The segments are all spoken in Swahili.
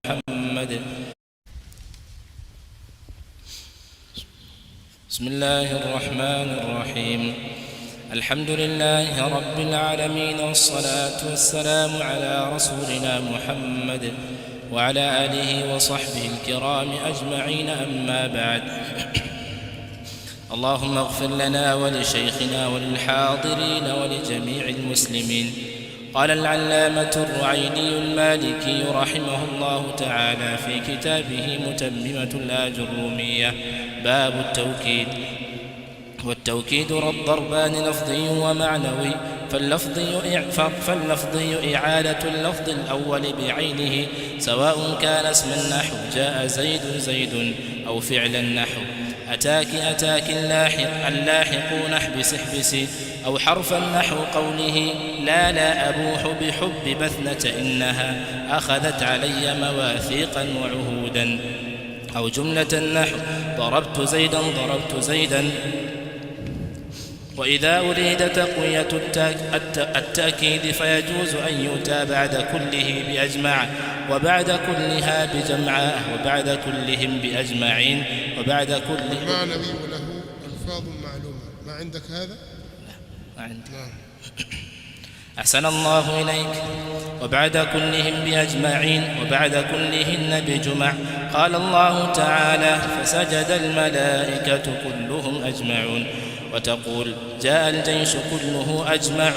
محمد. بسم الله الرحمن الرحيم. الحمد لله رب العالمين، والصلاة والسلام على رسولنا محمد وعلى آله وصحبه الكرام أجمعين، أما بعد. اللهم اغفر لنا ولشيخنا وللحاضرين ولجميع المسلمين. قال العلامة الرعيني المالكي رحمه الله تعالى في كتابه متممة الآجرومية: باب التوكيد. والتوكيد ضربان لفظي ومعنوي، فاللفظي إعادة اللفظ الأول بعينه، سواء كان اسما نحو جاء زيد زيد، أو فعلا نحو أتاك أتاك اللاحقون احبس احبس، أو حرفا نحو قوله لا أبوح بحب بثنة إنها أخذت علي مواثيقا وعهودا، أو جملة نحو ضربت زيدا. وإذا أريد تقوية التأكيد فيجوز أن يؤتى بعد كله بأجمع، وبعد كلها بجمعاء، وبعد كلهم بأجمعين، وبعد كل معنوي وله ألفاظ معلومة. ما عندك هذا؟ لا ما عندي. أحسن الله إليك. وبعد كلهم بأجمعين، وبعد كلهن بجمع. قال الله تعالى: فسجد الملائكة كلهم أجمعون. وتقول: جاء الجيش كله أجمع،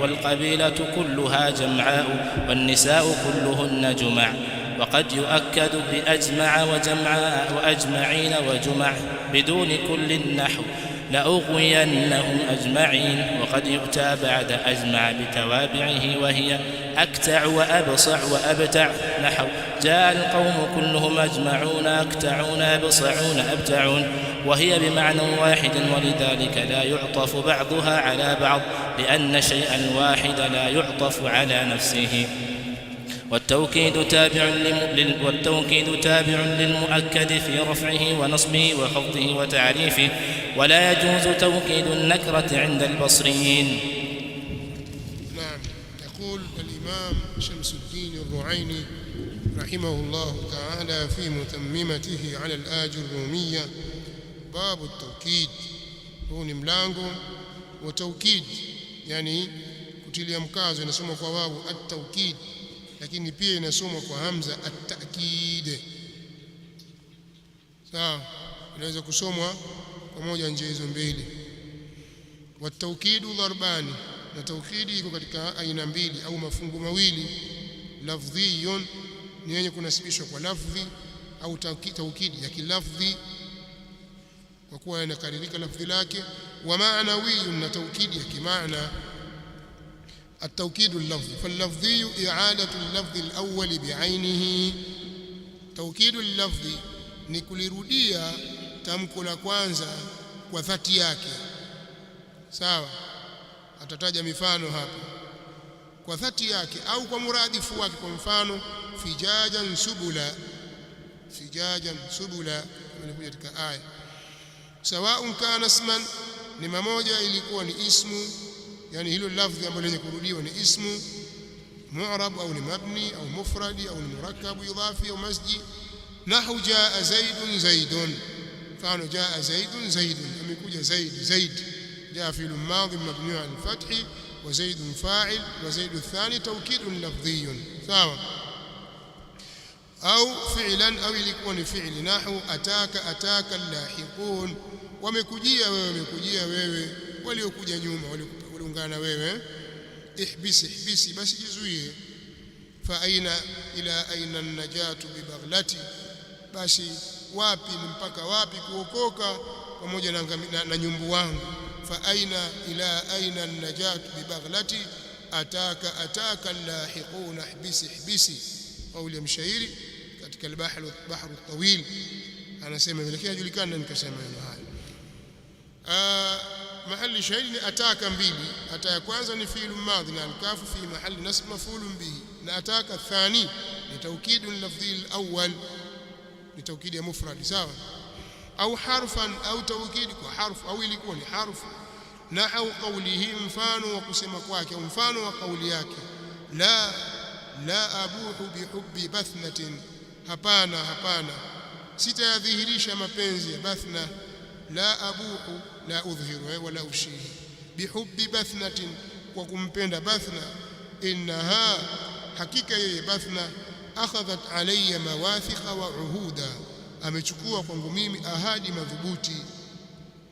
والقبيلة كلها جمعاء، والنساء كلهن جمع. وقد يؤكد بأجمع وجمعاء وأجمعين وجمع بدون كل نحو لأغوينهم أجمعين. وقد يؤتى بعد أجمع بتوابعه، وهي أكتع وأبصع وأبتع، نحو جاء القوم كلهم أجمعون أكتعون أبصعون أبتعون، وهي بمعنى واحد، ولذلك لا يعطف بعضها على بعض، لأن شيئا واحد لا يعطف على نفسه. والتوكيد تابع للمؤكد في رفعه ونصبه وخفضه وتعريفه، ولا يجوز توكيد النكرة عند البصريين. نعم. يقول الإمام شمس الدين الرعيني رحمه الله تعالى في متممته على الآجرومية: باب التوكيد. huu ni mlango wa taukid, yani kutilia mkazo. Inasomwa kwa wawu at-taukid, lakini pia inasomwa kwa hamza at-taakid. Sawa, inaweza kusomwa pamoja njia hizo mbili. Wat-taukidu dharbani, na taukidi iko katika aina mbili au mafungu mawili. Lafdhiyun ni yenye kunasibishwa kwa lafdhi, au taukidi ya kilafdhi kwa kuwa inakaririka lafdhi lake. Wa ma'nawiyun, na taukidi ya kimaana. التوكيد اللفظي، فاللفظي إعادة اللفظ الأول بعينه. توكيد اللفظي ni kulirudia tamko la kwanza kwa dhati yake. Sawa, atataja mifano hapa kwa dhati yake au kwa muradifu wake. Kwa mfano fijajan subula imekuja katika aya. Sawaun kana isman, ni mamoja ilikuwa ni ismu, yani hilo lafzi ambalo lenye kurudiwa ni ismu mu'rab au ni mabni au mufradi au ni murakkab idhafi au masji. Nahu jaa zaidun zaidun, mfano jaa zaidun zaidun, amekuja zaid. Jaa fi'l madhi mabni ala al-fath wa zaidun fa'il wa zaidu athani tawkidun lafdhiyun. Sawa. Au fi'lan, au ilikuwa ni fi'li. Nahu ataka lahiqun, wamekujia wewe waliokuja nyuma, waliungana wewe. Ihbisi, basi jizuie. Fa aina ila aina an-najatu bi baghlati, basi wapi ni mpaka wapi kuokoka pamoja na nyumbu wangu. Fa aina ila aina an-najatu bi baghlati ataka lahiqun ihbisi. Kauli ya mshairi katika al-bahr at-tawil anasema vile kinajulikana, nikasema haya. Mahali shahidi ni ataka mbili. Ataka kwanza ni fi'l madhi na al-kafu fi mahali nasb maf'ulun bihi, na ataka thani ni tawkid al-lafzi al-awwal, ni tawkid ya mufrad. Sawa. Au harfan, au tawkid kwa harfu, au ilikuwa ni harfu. Nahu qawlihi, mfano wa kusema kwake, au mfano wa kauli yake. La la abuhu bihubbi bathnatin, hapana sitayadhihirisha mapenzi ya bathna. La abuhu la udhhiru wala ushihi, bihubbi bathnatin, kwa kumpenda bathna. Innaha, hakika yeye bathna, akhadhat alayya mawathiqa wa uhuda, amechukua kwangu mimi ahadi madhubuti,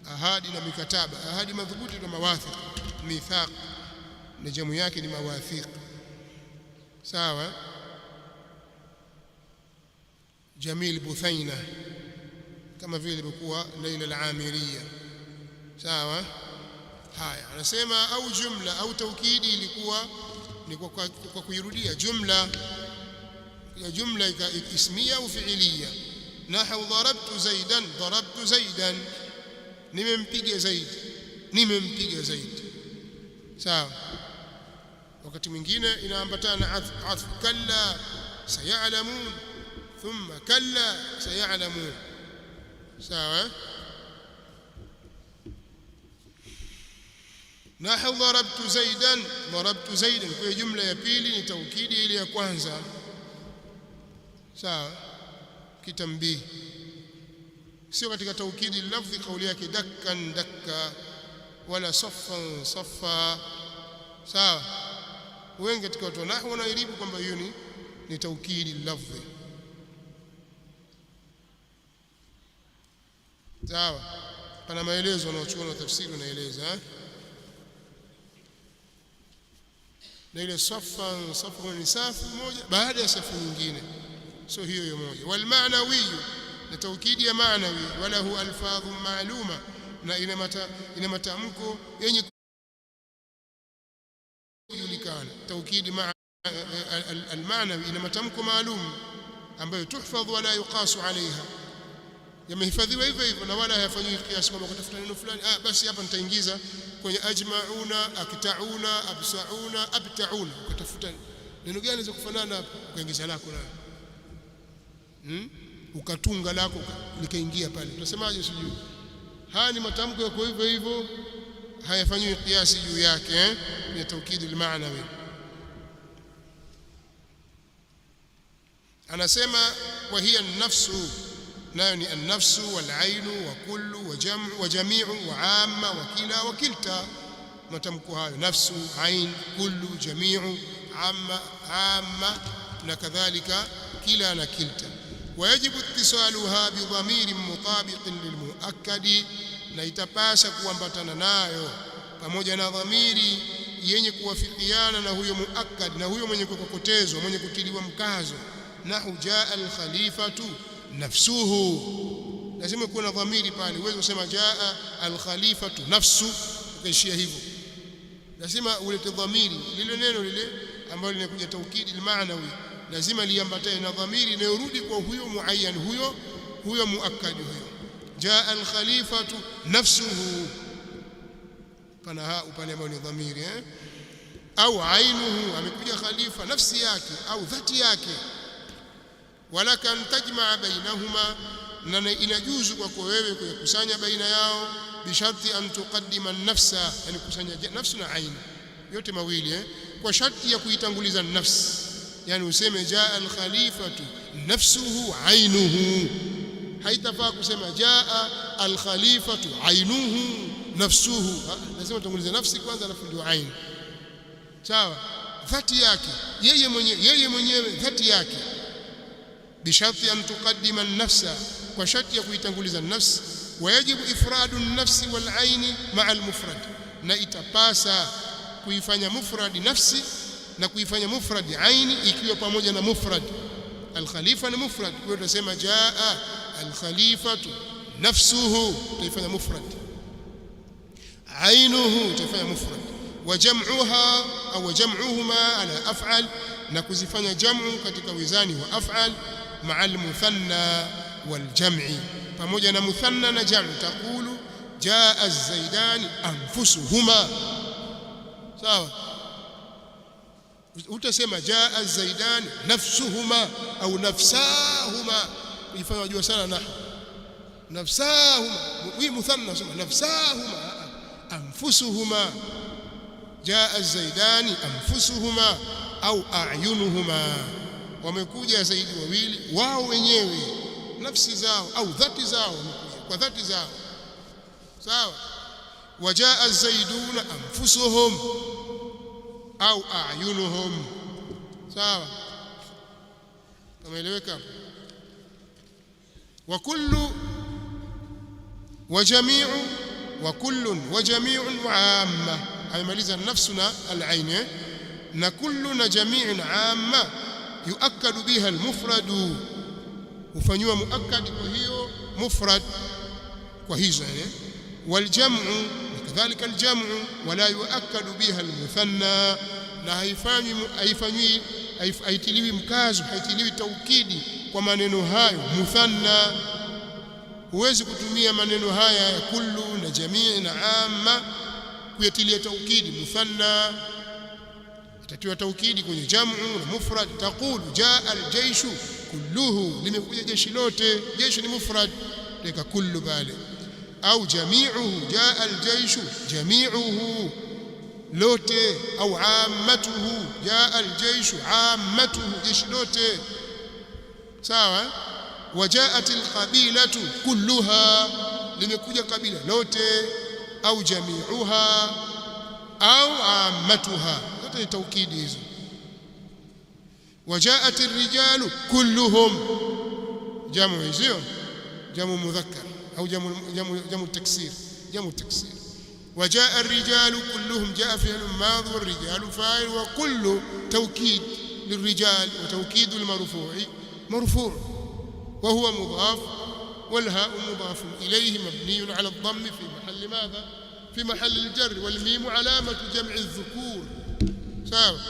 ahadi na mikataba. Ahadi madhubuti na mawathiq, mithaq na jamu yake ni mawathiq, sawa. Jamil Buthaina, kama vile ilikuwa Laila al-Amiriya, sawa. Haya, anasema au jumla au taukidi ilikuwa ni kwa kuirudia jumla ya jumla ismia au fi'iliya. Nahwu darabtu zaidan, nimempiga zaidi, sawa. Wakati mwingine inaambatana athf, kalla sayalamun, thumma kalla sayalamun, sawa. Nahwu darabtu zaidan, kwa jumla ya pili ni taukidi ile ya kwanza, sawa. Kitambii sio katika taukidi lafzi kauli yake dakkan dakka wala saffan saffa, sawa. Wengi katika watu nahwu wanairibu kwamba hiyo ni taukidi lafzi, sawa. Pana maelezo wanaochukua tafsiri wanaeleza na ile safa ni safu moja baada ya safu nyingine, sio hiyo moja. Wal ma'nawi, na taukidi ya ma'nawi, wala hu alfadhu ma'luma, na ina matamko yenye kujulikana. Taukidi al-ma'nawi ina matamko maalum ambayo tuhfadhu wala yuqasu alaiha, yamehifadhiwa hivyo na wala hayafanywi kiasi kwamba kutafuta neno fulani, basi hapa nitaingiza kwenye ajma'una, aktauna, absauna, abtauna, ukatafuta neno gani za kufanana hapo, ukaingiza lako na ukatunga lako likaingia pale. Tunasemaje? Sijui. Haya ni matamko yako hivyo, hayafanywi kiasi juu yake, ni taukidi al-ma'nawi. Anasema wa hiya an-nafsu, nayo ni an-nafsu wal ainu wa kullu wa jam'u wa jami'u wa amma wa kila wa kilta. Matamko hayo nafsu, ain, kullu, jami'u, amma na kadhalika kila na kilta. Wajibu ittisaluha bi dhamirin mutabiqin lilmuakkadi, na itapasa kuambatana nayo pamoja na dhamiri yenye kuwafikiana na huyo muakkad, na huyo mwenye kukokotezwa, mwenye kutiliwa mkazo. Nahu jaa al-khalifatu nafsuhu, lazima kuwe na dhamiri pale. Uweze kusema jaa al-khalifatu nafsu ukaishia hivyo, lazima ulete dhamiri. Lile neno lile ambalo linakuja taukidi al-ma'nawi lazima liambatane na dhamiri inayorudi kwa huyo muayyan, huyo muakkad, huyo jaa al-khalifatu nafsuhu, pana upande ambao ni dhamiri, au ainuhu, amekuja khalifa nafsi yake au dhati yake. Walaka an tajmaa bainahuma, na inajuzu kwako wewe kukusanya baina yao, bisharti an tuqaddima an-nafsa, yani kusanya nafsi na aini yote mawili, kwa sharti ya kuitanguliza nafsi. Yani useme jaa al-khalifatu nafsuhu ainuhu, haitafaa kusema jaa al-khalifatu ainuhu nafsuhu, lazima utangulize nafsi kwanza alafu ndio aini, sawa. Dhati yake yeye mwenyewe dhati yake, bisharti an tuqaddima an-nafsa, kwa sharti ya kuitanguliza nafsi. Wajibu ifradu an-nafsi wal aini ma'a al-mufrad, na itapasa kuifanya mufrad nafsi na kuifanya mufrad aini ikiwa pamoja na mufrad. Al-khalifa ni mufrad, kwa hiyo tunasema jaa al-khalifatu nafsuhu, tuifanya mufrad. Ainuhu tuifanya mufrad. Wa jam'uha au jam'uhuma ala af'al, na kuzifanya jam'u katika wizani wa af'al, ma'a al-muthanna wal jam'i, pamoja na muthanna na jam'u. Taqulu jaa az-zaidani anfusuhuma, sawa. Utasema jaa az-zaidani nafsuhuma au nafsahuma, ifanye wajua sana na nafsahuma, hii muthanna, sema nafsahuma, anfusuhuma. Jaa az-zaidani anfusuhuma, au a'yunuhuma, wamekuja zaidi wawili wao wenyewe nafsi zao au dhati zao, wamekuja kwa dhati zao, sawa. Wajaa zaiduna anfusuhum au a'yunuhum, sawa, tumeeleweka. wa kullu wa jami'u wa kullun wa jami'un wa 'amma, amemaliza nafsu na al-ain, na kullu na jami'un 'amma yuakkadu biha al-mufradu, hufanywa muakkad kwa hiyo mufrad kwa hizo والجمع كذلك الجمع ولا يؤكد بها المثنى، na haifanywi haitiliwi mkazo, haitiliwi taukidi kwa maneno hayo muthanna. Huwezi kutumia maneno haya ya kullu na jamii na amma kuyatilia taukidi muthanna, itatiwa taukidi kwenye jamu na mufrad. Taqulu jaa aljayshu kulluhu, limekuja jeshi lote, jeshi ni mufrad, leka kullu bale. au jami'uhu jaa aljayshu jami'uhu lote, au ammatuhu jaa aljayshu ammatuhu jeshi lote, sawa. wajaat alqabilatu kulluha, limekuja kabila lote, au jami'uha au ammatuha, zote ni taukidi hizo. wajaat alrijalu kulluhum, jamu hizo jamu mudhakkar أو جمع التكسير، جمع التكسير. وجاء الرجال كلهم، جاء فعل ماض والرجال فاعل، وكل توكيد للرجال، وتوكيد المرفوع مرفوع وهو مضاف، والهاء مضاف إليه مبني على الضم في محل ماذا؟ في محل الجر، والميم علامة جمع الذكور، سواء.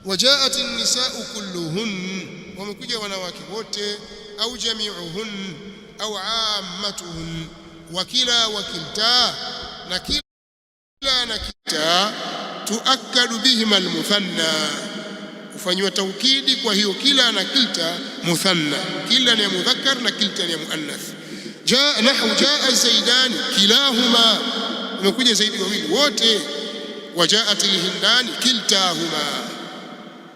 وجاءت النساء كلهن، ومكوجا wanawake wote، أو جميعهن au ammatuhun. Wakila wakilta, na kila na kita, tuakkadu bihima almuthanna, ufanywa taukidi kwa hiyo kila na kilta muthanna, kila ni mudhakkar na kilta ni muannath. Jaa nahu jaa zaidani kilahuma, umekuja zaidi wawili wote. Wajaat alhindani kiltahuma,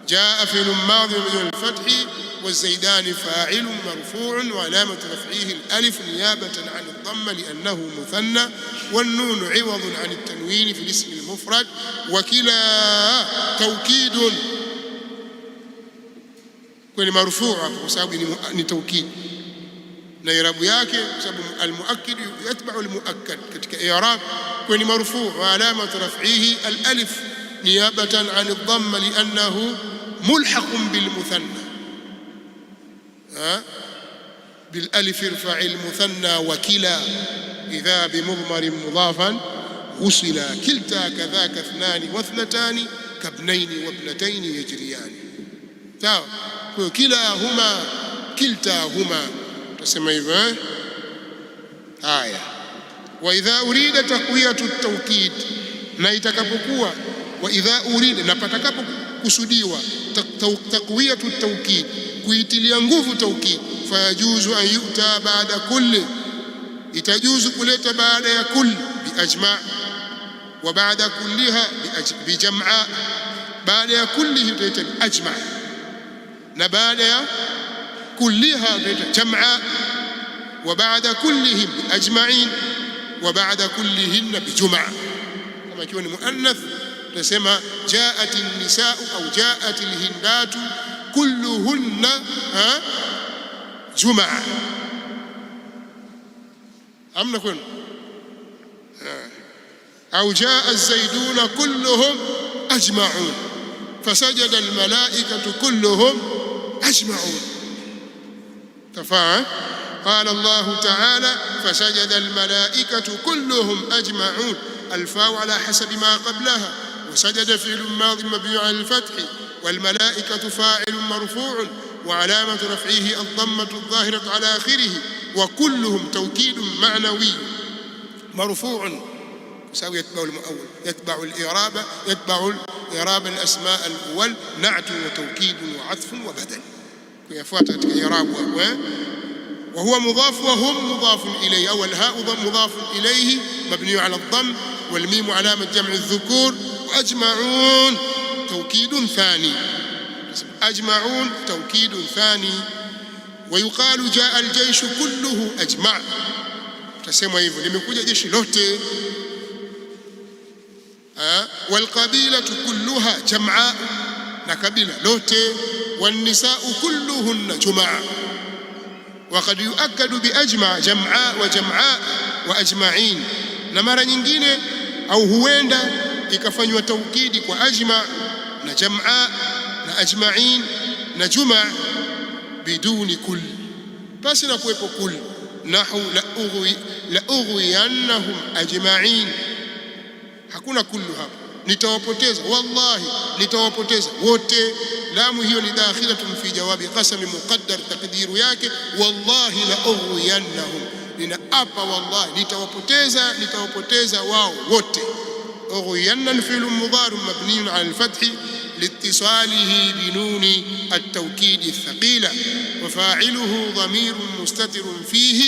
jaa fi'l madhi min al-fath والزيدان فاعل مرفوع وعلامة رفعه الألف نيابة عن الضمة لأنه مثنى، والنون عوض عن التنوين في الاسم المفرد. وكلا توكيد، كل مرفوع بسبب توكيد، na irabu yake kwa sababu almuakkid yatba'u almuakkad katika i'rab, كل مرفوع وعلامة رفعه الألف نيابة عن الضمة لأنه ملحق بالمثنى. بالالف ارفع المثنى وكلا اذا بمضمر مضافا وصلا، كلتا كذاك اثنان واثنتان كابنين وابنتين يجريان، sawa. Kwa kilahuma kiltahuma tuseme hivyo. Haya, wa idha urida taqwiyatu at-tawkid, na itakapokuwa wa idha urida, na patakapokusudiwa taqwiyatu at-tawkid, kuitilia nguvu taukid, fayajuzu an yu'ta baada kulli, itajuzu kuleta baada ya kulli bi ajma', wa baada kulliha bi jam'a, baada ya kullihi utaita bi ajma', na baada ya kulliha utaita jam'a, wa baada kullihim bi ajma'in, wa baada kullihinna bi jum'a. Kama ikiwa ni muannath tutasema ja'at an-nisa'u au ja'at al-hindatu kulluhunna jumaa, amna kwenu. au jaa az-zaiduna kulluhum ajma'un fasajada al-malaikatu kulluhum ajma'un, tafaa. قال الله تعالى فسجد الملائكة كلهم أجمعون، الفاء على حسب ما قبلها، وسجد فعل ماض مبني على الفتح، والملائكة فاعل مرفوع وعلامة رفعه الضمة الظاهرة على آخره، وكلهم توكيد معنوي مرفوع يساوي يتبع المؤول، يتبع الإعراب الأسماء الأول، نعت وتوكيد وعطف وبدل، ويفوت إعرابه. وهو مضاف وهم مضاف إليه، أو الهاء مضاف إليه مبني على الضم، والميم علامة جمع الذكور، وأجمعون توكيد ثاني، أجمعون توكيد ثاني. ويقال جاء الجيش كله أجمع، تسمى hivyo limekuja jeshi lote. والقبيلة كلها جمعاء، na kabila lote. والنساء كلهن جمعاء. وقد يؤكد بأجمع جمعاء وجمعاء وأجمعين، na mara nyingine au huenda ikafanywa taukidi kwa ajma na jam'a na ajma'in na juma biduni kull, basi na kuwepo kull. Nahu la ughwiyannahum ajma'in, hakuna kullu hapa, nitawapoteza wallahi, nitawapoteza wote. Lamu hiyo ni dakhilatun fi jawabi qasami muqaddar, takdiru yake wallahi la ughwiyannahum, ninaapa wallahi nitawapoteza wao wote. أغوينا فعل مضارع مبني على الفتح لاتصاله بنون التوكيد الثقيلة، وفاعله ضمير مستتر فيه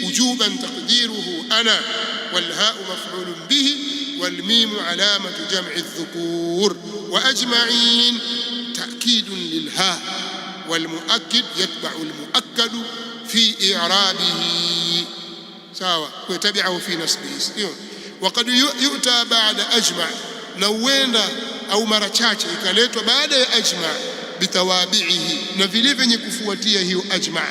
وجوبا تقديره أنا، والهاء مفعول به، والميم علامة جمع الذكور. وأجمعين تأكيد للهاء، والمؤكد يتبع المؤكد في إعرابه سواء ويتبعه في نسبه. وقد يؤتى بعد أجمع، نوينا أو mara chache ikaletwa baada ya ajma bitawabihi, na vile vyenye kufuatia hiyo ajma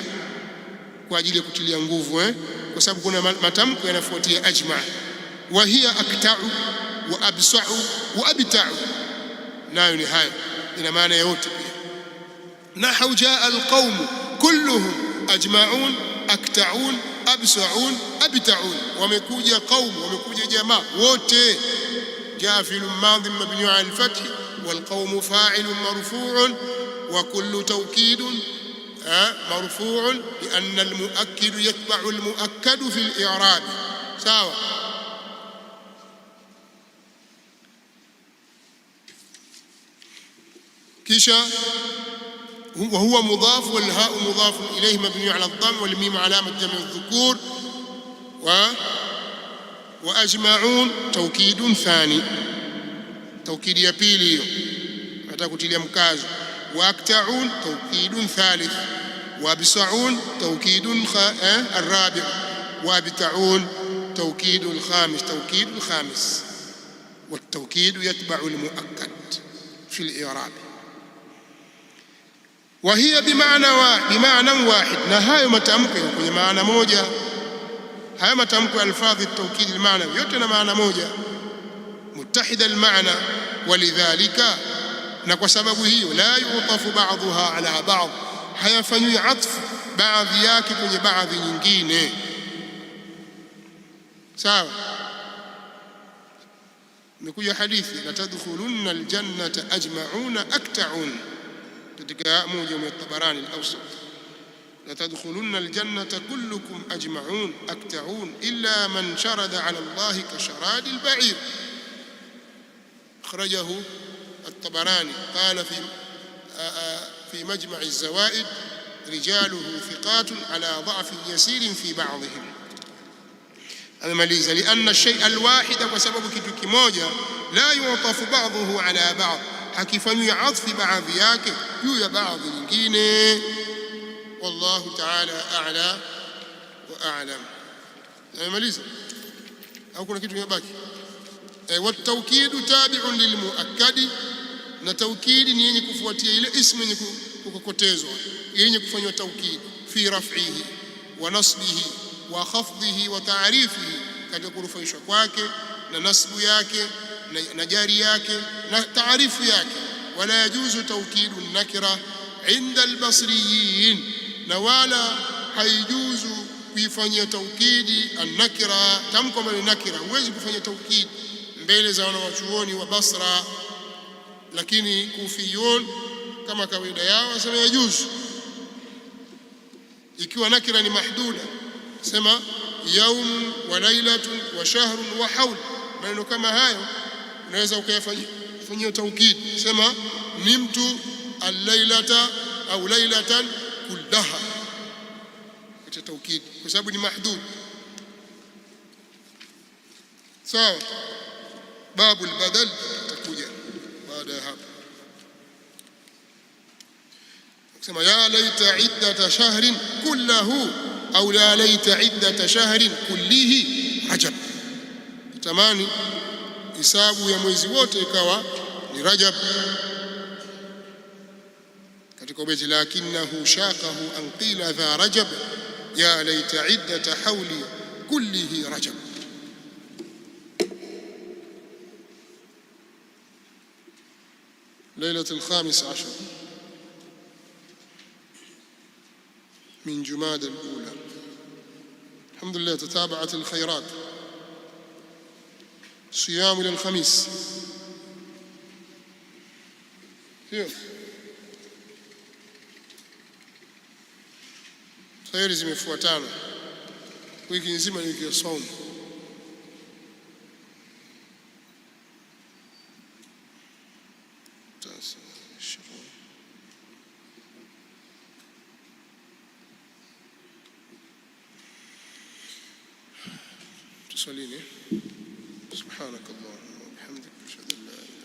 kwa ajili ya kutilia nguvu, kwa sababu kuna matamko yanafuatia ajma. Wa hiya akta'u wa absa'u wa abta'u, nayo ni hayo, ina maana yote pia. Nahu jaa alqawm kulluhum ajma'un akta'un absa'un abta'un, wamekuja qaum, wamekuja jamaa wote. Jaa fi'l madhi mabni 'ala al-fath wal qawm fa'ilun marfu'un wa kullu tawkidun marfu'un li anna al-mu'akkid yatba'u al-mu'akkad fi al-i'rab. sawa. kisha وهو مضاف والهاء مضاف إليه مبني على الضم والميم علامة جمع الذكور. وأجمعون توكيد ثاني، توكيد ya pili hiyo nataka kutilia mkazo. واكتعون توكيد ثالث. وابسعون توكيد الرابع. وابتعون توكيد الخامس. والتوكيد يتبع المؤكد في الإعراب. وهي بمعنى واحد، na hayo matamko kwenye maana moja. Hayo matamko ya alfadhi at-tawkid al-ma'nawi yote na maana moja, muttahida al-ma'na. Walidhalika, na kwa sababu hiyo, la yutafu ba'dhuha ala ba'd, hayafanywi atfu baadhi yake kwenye baadhi nyingine. sawa. Imekuja hadithi la tadkhulunna al-jannata ajma'una akta'un, katika موجم الطبراني الأوسط. لتدخلن الجنة كلكم أجمعون أكتعون إلا من شرد على الله كشراد البعير. أخرجه الطبراني. قال في مجمع الزوائد رجاله ثقات على ضعف يسير في بعضهم. أماليزا لأن الشيء الواحد وسبب kitu kimoja لا يعطف بعضه على بعض, hakifanywi atfi baadhi yake juu ya baadhi nyingine. Wallahu ta'ala a'la wa a'lam. Namaliza au kuna kitu kimebaki? Watawkidu tabi'un lilmuakkadi, na tawkidi ni yenye kufuatia ile ismu yenye kukokotezwa, yenye kufanywa tawkid fi raf'ihi wa nasbihi wa khafdihi wa ta'rifihi, katika kurufaishwa kwake na nasbu yake na jari yake na taarifu yake. Wala yajuzu tawkidu nakira inda albasriyin, na wala haijuzu kuifanyia tawkidi an-nakira. Tamko la nakira huwezi kufanya tawkidi mbele za wanawachuoni wa Basra, lakini Kufiyun kama kawaida yao wasema yajuzu. Ikiwa nakira ni mahduda, sema yaum wa lailatun wa shahrun wa haul, maneno kama hayo unaweza ukayafanyia tawkid. Sema nimtu al-lailata au lailatan kullaha, kwa tawkid, kwa sababu ni mahdud. sawa. Babu al-badal takuja baada ya hapo. كما يا ليت عدة شهر كله أو لا ليت عدة شهر كله رجب tamani hisabu ya mwezi wote ikawa ni Rajab. katika ubeti lakinahu shaqahu an qila dha rajab ya laita iddata hawli kullihi rajab. ليلة 15 من جماد الأولى. الحمد لله تتابعت الخيرات. صيام إلى الخميس خير zimefuatana wiki nzima ni wiki ya saumu. تصليني سبحانك اللهم وبحمدك أشهد أن لا إله إلا أنت